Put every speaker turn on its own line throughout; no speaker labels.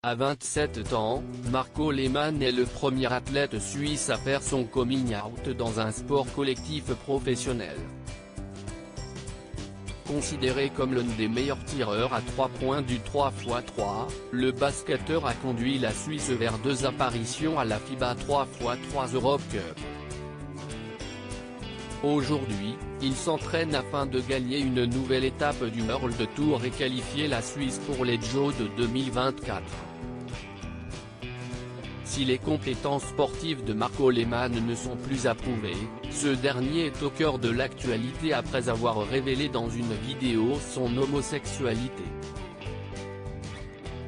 À 27 ans, Marco Lehmann est le premier athlète suisse à faire son coming out dans un sport collectif professionnel. Considéré comme l'un des meilleurs tireurs à 3 points du 3x3, le basketteur a conduit la Suisse vers 2 apparitions à la FIBA 3x3 Europe Cup. Aujourd'hui, il s'entraîne afin de gagner une nouvelle étape du World Tour et qualifier la Suisse pour les Jeux de 2024. Si les compétences sportives de Marco Lehmann ne sont plus approuvées, ce dernier est au cœur de l'actualité après avoir révélé dans une vidéo son homosexualité.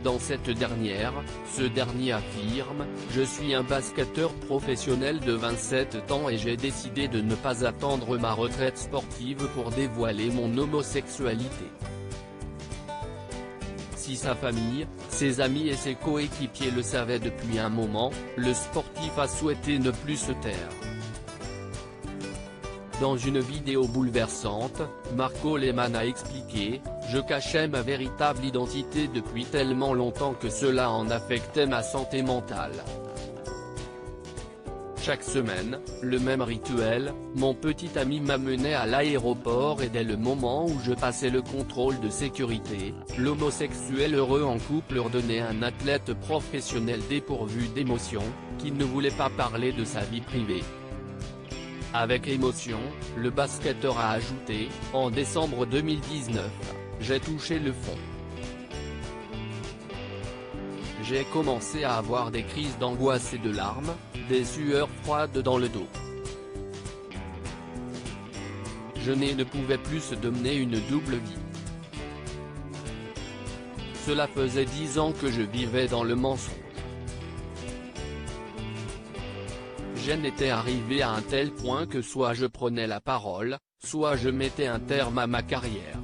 Dans cette dernière, ce dernier affirme « Je suis un basketteur professionnel de 27 ans et j'ai décidé de ne pas attendre ma retraite sportive pour dévoiler mon homosexualité ». Si sa famille, ses amis et ses coéquipiers le savaient depuis un moment, le sportif a souhaité ne plus se taire. Dans une vidéo bouleversante, Marco Lehmann a expliqué « Je cachais ma véritable identité depuis tellement longtemps que cela en affectait ma santé mentale. Chaque semaine, le même rituel, mon petit ami m'amenait à l'aéroport et dès le moment où je passais le contrôle de sécurité, l'homosexuel heureux en couple ordonnait un athlète professionnel dépourvu d'émotion, qui ne voulait pas parler de sa vie privée. » Avec émotion, le basketteur a ajouté « En décembre 2019, j'ai touché le fond. J'ai commencé à avoir des crises d'angoisse et de larmes, des sueurs froides dans le dos. Je ne pouvais plus se donner une double vie. Cela faisait 10 ans que je vivais dans le mensonge. J'en étais arrivé à un tel point que soit je prenais la parole, soit je mettais un terme à ma carrière.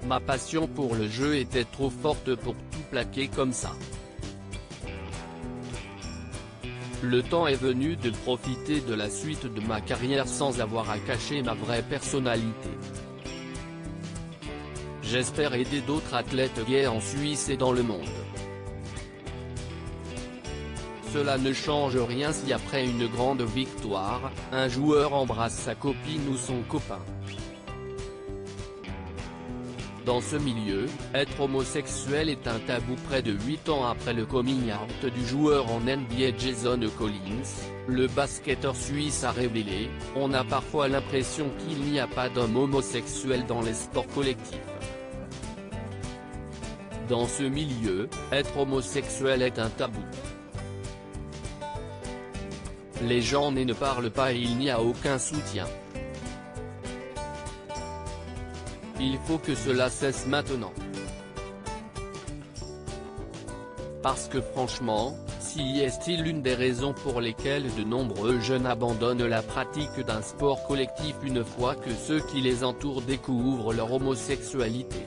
Ma passion pour le jeu était trop forte pour tout plaquer comme ça. Le temps est venu de profiter de la suite de ma carrière sans avoir à cacher ma vraie personnalité. J'espère aider d'autres athlètes gays en Suisse et dans le monde. Cela ne change rien si après une grande victoire, un joueur embrasse sa copine ou son copain. Dans ce milieu, être homosexuel est un tabou. Près de 8 ans après le coming out du joueur en NBA Jason Collins, le basketteur suisse a révélé « On a parfois l'impression qu'il n'y a pas d'hommes homosexuels dans les sports collectifs. Dans ce milieu, être homosexuel est un tabou. Les gens ne parlent pas et il n'y a aucun soutien. Il faut que cela cesse maintenant. Parce que franchement, si est-il l'une des raisons pour lesquelles de nombreux jeunes abandonnent la pratique d'un sport collectif une fois que ceux qui les entourent découvrent leur homosexualité.